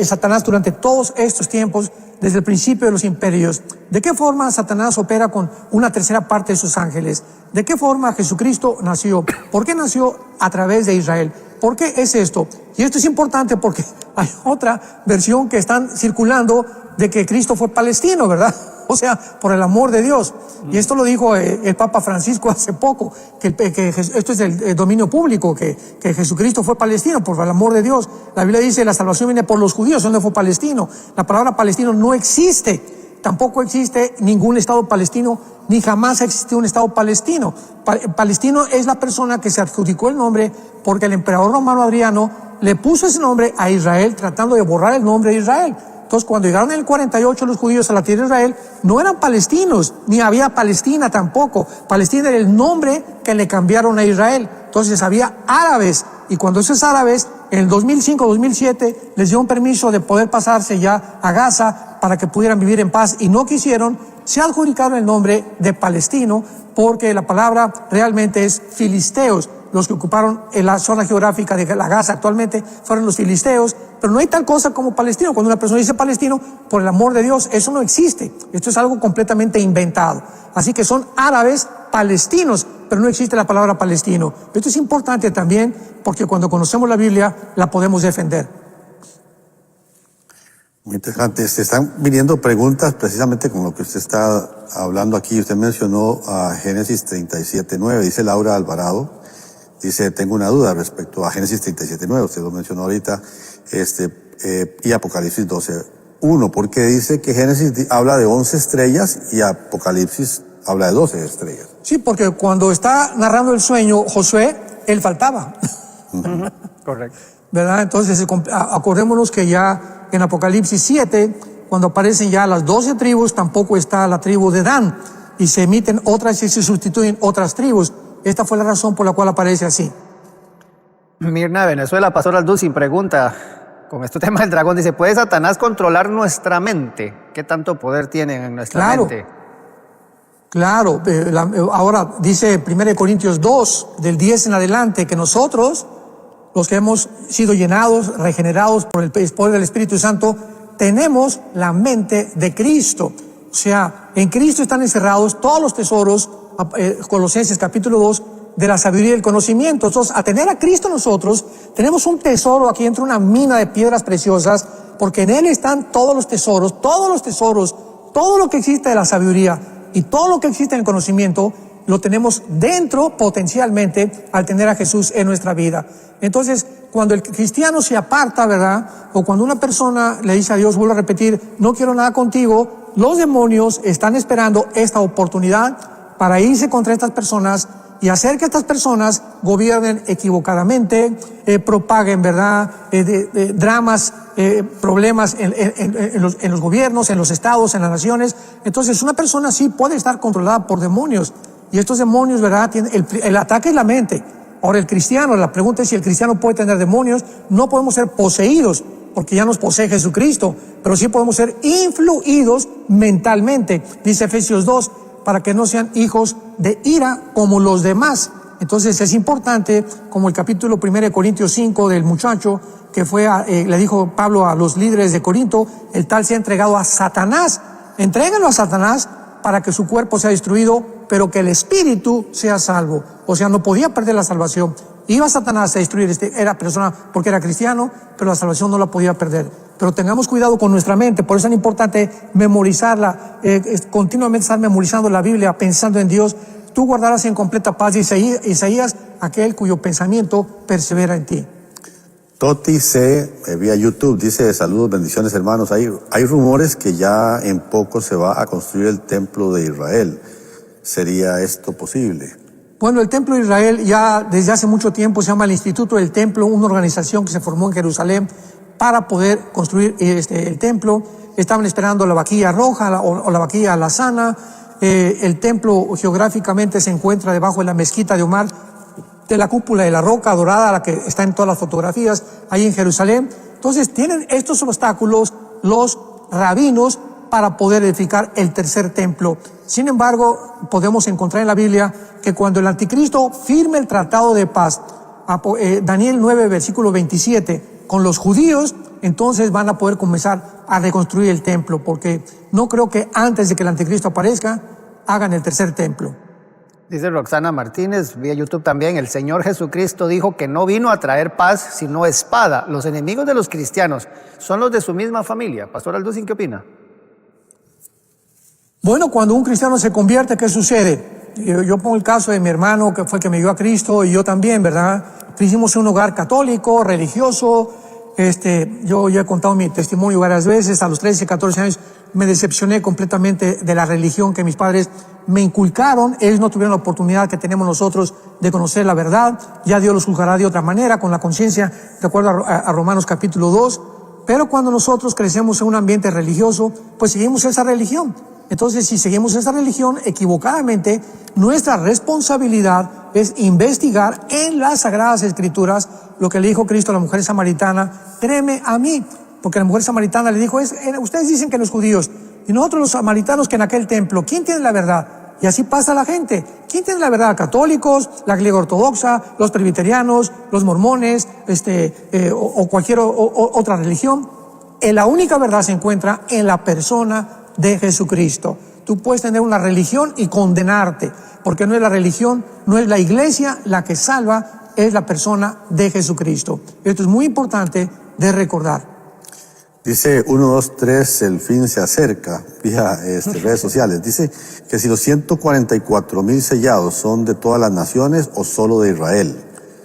Satanás durante todos estos tiempos, desde el principio de los imperios? ¿De qué forma Satanás opera con una tercera parte de sus ángeles? ¿De qué forma Jesucristo nació? ¿Por qué nació a través de Israel? ¿Por qué es esto? Y esto es importante porque hay otra versión que están circulando de que Cristo fue palestino, ¿verdad? O sea, por el amor de Dios. Y esto lo dijo el Papa Francisco hace poco, que esto es el dominio público, que Jesucristo fue palestino por el amor de Dios. La Biblia dice, la salvación viene por los judíos, él no fue palestino. La palabra palestino no existe. Tampoco existe ningún estado palestino, ni jamás ha existido un estado palestino. Palestino es la persona que se adjudicó el nombre porque el emperador romano Adriano le puso ese nombre a Israel, tratando de borrar el nombre de Israel. Entonces, cuando llegaron en el 48 los judíos a la tierra de Israel, no eran palestinos, ni había Palestina tampoco. Palestina era el nombre que le cambiaron a Israel. Entonces había árabes, y cuando esos árabes, en el 2005-2007, les dio un permiso de poder pasarse ya a Gaza para que pudieran vivir en paz, y no quisieron, se adjudicaron el nombre de palestino, porque la palabra realmente es filisteos. Los que ocuparon en la zona geográfica de la Gaza actualmente fueron los filisteos, pero no hay tal cosa como palestino. Cuando una persona dice palestino, por el amor de Dios, eso no existe. Esto es algo completamente inventado. Así que son árabes palestinos, pero no existe la palabra palestino. Esto es importante también porque cuando conocemos la Biblia la podemos defender. Muy interesante. Se están viniendo preguntas precisamente con lo que usted está hablando aquí. Usted mencionó a Génesis 37:9, dice Laura Alvarado. Dice, tengo una duda respecto a Génesis 37:9, usted lo mencionó ahorita, y Apocalipsis 12, 1, porque dice que Génesis habla de 11 estrellas y Apocalipsis habla de 12 estrellas. Sí, porque cuando está narrando el sueño Josué, él faltaba. Correcto. ¿Verdad? Entonces, acordémonos que ya en Apocalipsis 7, cuando aparecen ya las 12 tribus, tampoco está la tribu de Dan, y se emiten otras y se sustituyen otras tribus. Esta fue la razón por la cual aparece así. Mirna de Venezuela, Pastor Alducin pregunta, con este tema del dragón, dice, ¿puede Satanás controlar nuestra mente? ¿Qué tanto poder tiene en nuestra mente? Claro, ahora dice 1 Corintios 2, del 10 en adelante, que nosotros, los que hemos sido llenados, regenerados por el poder del Espíritu Santo, tenemos la mente de Cristo. O sea, en Cristo están encerrados todos los tesoros, Colosenses capítulo 2, de la sabiduría y el conocimiento. Entonces, a tener a Cristo nosotros, tenemos un tesoro aquí dentro, una mina de piedras preciosas, porque en Él están todos los tesoros, todo lo que existe de la sabiduría y todo lo que existe en el conocimiento, lo tenemos dentro potencialmente al tener a Jesús en nuestra vida. Entonces, cuando el cristiano se aparta, ¿verdad? O cuando una persona le dice a Dios, vuelvo a repetir, no quiero nada contigo, los demonios están esperando esta oportunidad para irse contra estas personas y hacer que estas personas gobiernen equivocadamente, propaguen, ¿verdad?, dramas, problemas en los gobiernos, en los estados, en las naciones. Entonces, una persona sí puede estar controlada por demonios. Y estos demonios, ¿verdad?, el ataque es la mente. Ahora, el cristiano, la pregunta es si el cristiano puede tener demonios. No podemos ser poseídos, porque ya nos posee Jesucristo, pero sí podemos ser influidos mentalmente. Dice Efesios 2, para que no sean hijos de ira como los demás. Entonces es importante, como el capítulo 1 de Corintios 5 del muchacho que fue, le dijo Pablo a los líderes de Corinto, el tal se ha entregado a Satanás. Entréguenlo a Satanás para que su cuerpo sea destruido, pero que el espíritu sea salvo. O sea, no podía perder la salvación. Iba Satanás a destruir era persona porque era cristiano, pero la salvación no la podía perder. Pero tengamos cuidado con nuestra mente, por eso es importante memorizarla, continuamente estar memorizando la Biblia, pensando en Dios. Tú guardarás en completa paz, Isaías, aquel cuyo pensamiento persevera en ti. Toti C, vía YouTube, dice, saludos, bendiciones hermanos. Hay rumores que ya en poco se va a construir el templo de Israel. ¿Sería esto posible? Bueno, el Templo de Israel ya desde hace mucho tiempo se llama el Instituto del Templo, una organización que se formó en Jerusalén para poder construir el templo. Estaban esperando la vaquilla roja o la vaquilla alazana. El templo geográficamente se encuentra debajo de la mezquita de Omar, de la cúpula de la roca dorada, la que está en todas las fotografías, ahí en Jerusalén. Entonces tienen estos obstáculos los rabinos para poder edificar el tercer templo. Sin embargo, podemos encontrar en la Biblia que cuando el anticristo firme el tratado de paz, Daniel 9, versículo 27, con los judíos, entonces van a poder comenzar a reconstruir el templo, porque no creo que antes de que el anticristo aparezca, hagan el tercer templo. Dice Roxana Martínez, vía YouTube también, el Señor Jesucristo dijo que no vino a traer paz, sino espada. Los enemigos de los cristianos son los de su misma familia. Pastor Alducin, ¿qué opina? Bueno, cuando un cristiano se convierte, ¿qué sucede? Yo pongo el caso de mi hermano, que fue el que me dio a Cristo, y yo también, ¿verdad? Crecimos en un hogar católico, religioso. Yo ya he contado mi testimonio varias veces. A los 13, 14 años me decepcioné completamente de la religión que mis padres me inculcaron. Ellos no tuvieron la oportunidad que tenemos nosotros de conocer la verdad. Ya Dios los juzgará de otra manera, con la conciencia, de acuerdo a Romanos capítulo 2. Pero cuando nosotros crecemos en un ambiente religioso, pues seguimos esa religión. Entonces, si seguimos esa religión equivocadamente, nuestra responsabilidad es investigar en las Sagradas Escrituras lo que le dijo Cristo a la mujer samaritana: créeme a mí, porque la mujer samaritana le dijo, ustedes dicen que los judíos, y nosotros los samaritanos que en aquel templo, ¿quién tiene la verdad? Y así pasa la gente. ¿Quién tiene la verdad? Católicos, la Iglesia Ortodoxa, los presbiterianos, los mormones, o cualquier otra religión. La única verdad se encuentra en la persona de Jesucristo. Tú puedes tener una religión y condenarte, porque no es la religión, no es la iglesia la que salva, es la persona de Jesucristo. Esto es muy importante de recordar. Dice 1, 2, 3, el fin se acerca, vía redes sociales. Dice que si los 144,000 sellados son de todas las naciones o solo de Israel.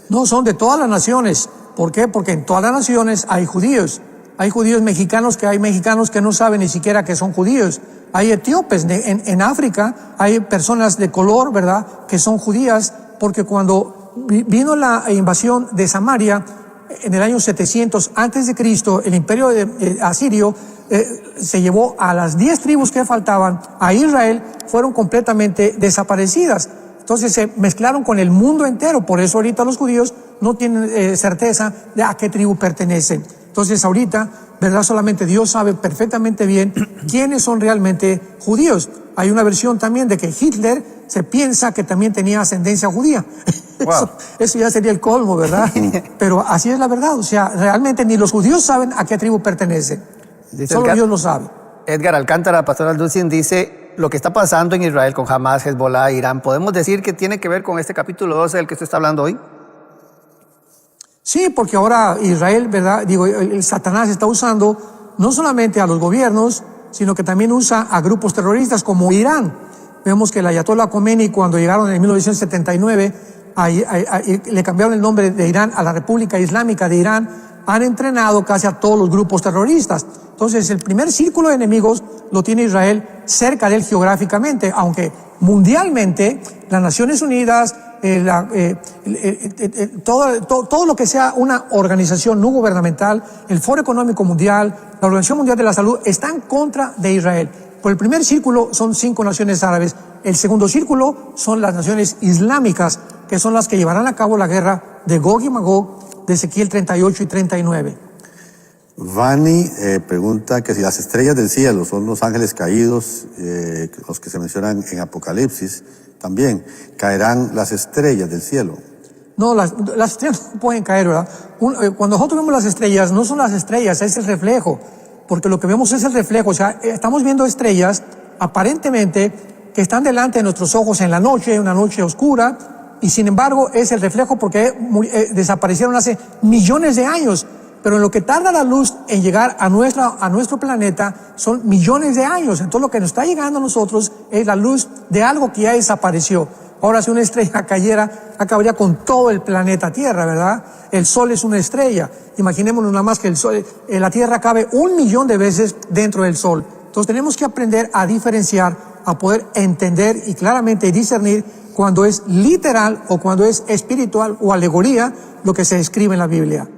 No, son de todas las naciones. ¿Por qué? Porque en todas las naciones hay judíos. Hay judíos mexicanos que hay mexicanos que no saben ni siquiera que son judíos. Hay etíopes en África, hay personas de color, ¿verdad?, que son judías, porque cuando vino la invasión de Samaria en el año 700 antes de Cristo, el imperio asirio se llevó a las 10 tribus que faltaban a Israel, fueron completamente desaparecidas. Entonces se mezclaron con el mundo entero, por eso ahorita los judíos no tienen certeza de a qué tribu pertenecen. Entonces ahorita, ¿verdad?, solamente Dios sabe perfectamente bien quiénes son realmente judíos. Hay una versión también de que Hitler se piensa que también tenía ascendencia judía. Wow. Eso ya sería el colmo, ¿verdad? Pero así es la verdad, o sea, realmente ni los judíos saben a qué tribu pertenecen. Solo Dios lo sabe. Edgar Alcántara, pastor Alducin, dice, lo que está pasando en Israel con Hamas, Hezbollah, Irán, ¿podemos decir que tiene que ver con este capítulo 12 del que usted está hablando hoy? Sí, porque ahora Israel, ¿verdad?, el Satanás está usando no solamente a los gobiernos, sino que también usa a grupos terroristas como Irán. Vemos que el Ayatollah Khomeini, cuando llegaron en 1979, le cambiaron el nombre de Irán a la República Islámica de Irán, han entrenado casi a todos los grupos terroristas. Entonces, el primer círculo de enemigos lo tiene Israel cerca de él geográficamente, aunque mundialmente las Naciones Unidas, todo lo que sea una organización no gubernamental, el Foro Económico Mundial, la Organización Mundial de la Salud, están en contra de Israel. Por el primer círculo son 5 naciones árabes, el segundo círculo son las naciones islámicas, que son las que llevarán a cabo la guerra de Gog y Magog de Ezequiel 38 y 39. Vani pregunta que si las estrellas del cielo son los ángeles caídos, los que se mencionan en Apocalipsis, también caerán las estrellas del cielo. No, las estrellas no pueden caer, ¿verdad? Cuando nosotros vemos las estrellas, no son las estrellas, es el reflejo, porque lo que vemos es el reflejo, o sea, estamos viendo estrellas aparentemente que están delante de nuestros ojos en la noche, una noche oscura, y sin embargo es el reflejo porque desaparecieron hace millones de años. Pero en lo que tarda la luz en llegar a nuestro planeta son millones de años. Entonces lo que nos está llegando a nosotros es la luz de algo que ya desapareció. Ahora, si una estrella cayera, acabaría con todo el planeta Tierra, ¿verdad? El Sol es una estrella. Imaginémonos nada más que el Sol, la Tierra cabe 1 millón de veces dentro del Sol. Entonces tenemos que aprender a diferenciar, a poder entender y claramente discernir cuando es literal o cuando es espiritual o alegoría lo que se escribe en la Biblia.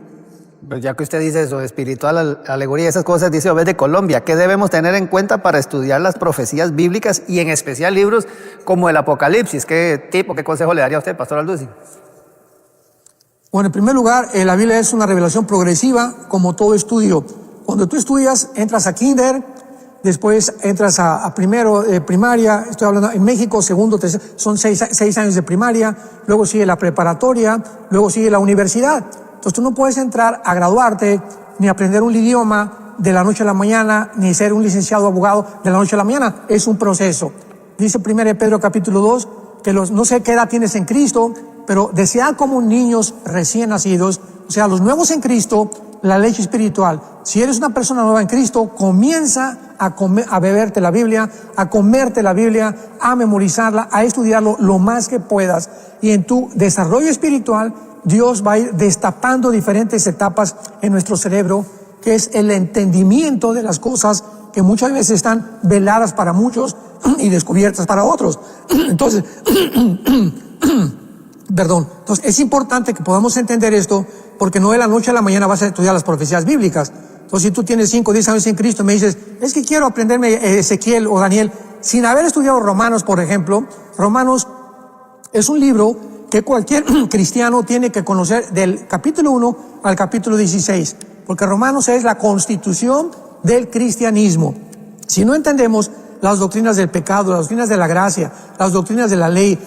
Pues ya que usted dice eso, espiritual, alegoría, esas cosas, dice Obed de Colombia, ¿qué debemos tener en cuenta para estudiar las profecías bíblicas y en especial libros como el Apocalipsis? ¿Qué consejo le daría a usted, pastor Alducin? Bueno, en primer lugar, la Biblia es una revelación progresiva, como todo estudio. Cuando tú estudias, entras a kinder, después entras a primero de primaria, estoy hablando en México, segundo, tercero, son 6 años de primaria, luego sigue la preparatoria, luego sigue la universidad. Entonces tú no puedes entrar a graduarte, ni aprender un idioma de la noche a la mañana, ni ser un licenciado abogado de la noche a la mañana. Es un proceso. Dice 1 Pedro capítulo 2, que no sé qué edad tienes en Cristo, pero desead como niños recién nacidos, o sea, los nuevos en Cristo, la leche espiritual. Si eres una persona nueva en Cristo, comienza a beberte la Biblia, a comerte la Biblia, a memorizarla, a estudiarlo lo más que puedas. Y en tu desarrollo espiritual, Dios va a ir destapando diferentes etapas en nuestro cerebro, que es el entendimiento de las cosas que muchas veces están veladas para muchos y descubiertas para otros. Entonces, Entonces es importante que podamos entender esto, porque no de la noche a la mañana vas a estudiar las profecías bíblicas. Entonces, si tú tienes 5 o 10 años en Cristo y me dices, es que quiero aprenderme Ezequiel o Daniel, sin haber estudiado Romanos, por ejemplo. Romanos es un libro que cualquier cristiano tiene que conocer del capítulo 1 al capítulo 16, porque Romanos es la constitución del cristianismo. Si no entendemos las doctrinas del pecado, las doctrinas de la gracia, las doctrinas de la ley,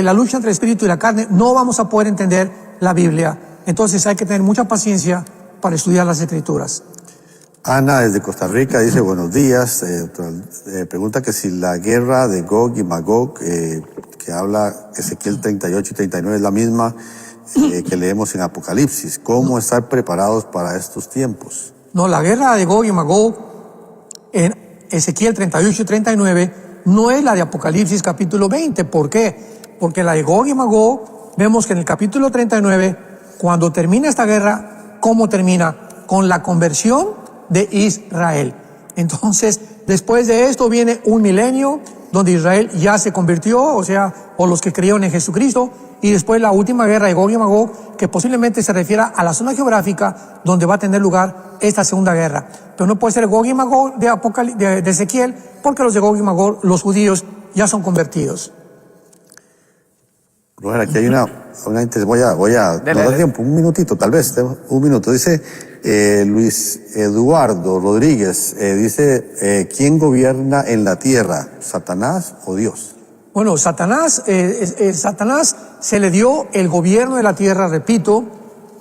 la lucha entre el espíritu y la carne, no vamos a poder entender la Biblia. Entonces hay que tener mucha paciencia para estudiar las Escrituras. Ana, desde Costa Rica, dice buenos días. Pregunta que si la guerra de Gog y Magog, que habla Ezequiel 38 y 39, es la misma que leemos en Apocalipsis. ¿Cómo estar preparados para estos tiempos? No, la guerra de Gog y Magog en Ezequiel 38 y 39 no es la de Apocalipsis capítulo 20. ¿Por qué? Porque la de Gog y Magog, vemos que en el capítulo 39, cuando termina esta guerra, ¿cómo termina? con la conversión de Israel. Entonces, después de esto viene un milenio donde Israel ya se convirtió, o los que creyeron en Jesucristo, y después la última guerra de Gog y Magog, que posiblemente se refiera a la zona geográfica donde va a tener lugar esta segunda guerra. Pero no puede ser Gog y Magog de Ezequiel, porque los de Gog y Magog, los judíos, ya son convertidos. Roger, aquí hay una voy a Dele, no da dele. tiempo, un minutito, tal vez, un minuto. Dice Luis Eduardo Rodríguez, ¿quién gobierna en la tierra, Satanás o Dios? Bueno, Satanás se le dio el gobierno de la tierra, repito,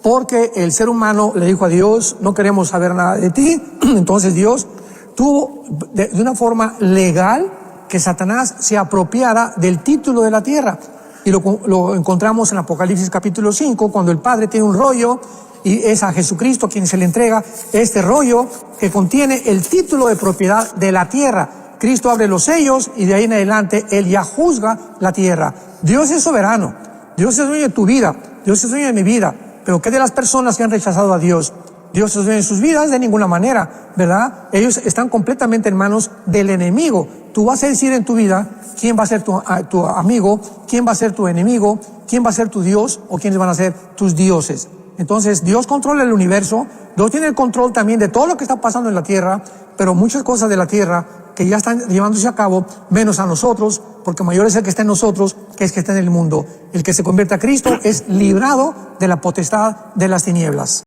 porque el ser humano le dijo a Dios, no queremos saber nada de ti. Entonces Dios tuvo de una forma legal que Satanás se apropiara del título de la tierra. Y lo encontramos en Apocalipsis capítulo 5, cuando el Padre tiene un rollo y es a Jesucristo quien se le entrega este rollo que contiene el título de propiedad de la tierra. Cristo abre los sellos y de ahí en adelante Él ya juzga la tierra. Dios es soberano, Dios es dueño de tu vida, Dios es dueño de mi vida, pero ¿qué de las personas que han rechazado a Dios? Dios es dueño de sus vidas de ninguna manera, ¿verdad? Ellos están completamente en manos del enemigo. Tú vas a decir en tu vida quién va a ser tu amigo, quién va a ser tu enemigo, quién va a ser tu Dios o quiénes van a ser tus dioses. Entonces Dios controla el universo, Dios tiene el control también de todo lo que está pasando en la tierra, pero muchas cosas de la tierra que ya están llevándose a cabo, menos a nosotros, porque mayor es el que está en nosotros que el que está en el mundo. El que se convierte a Cristo es librado de la potestad de las tinieblas.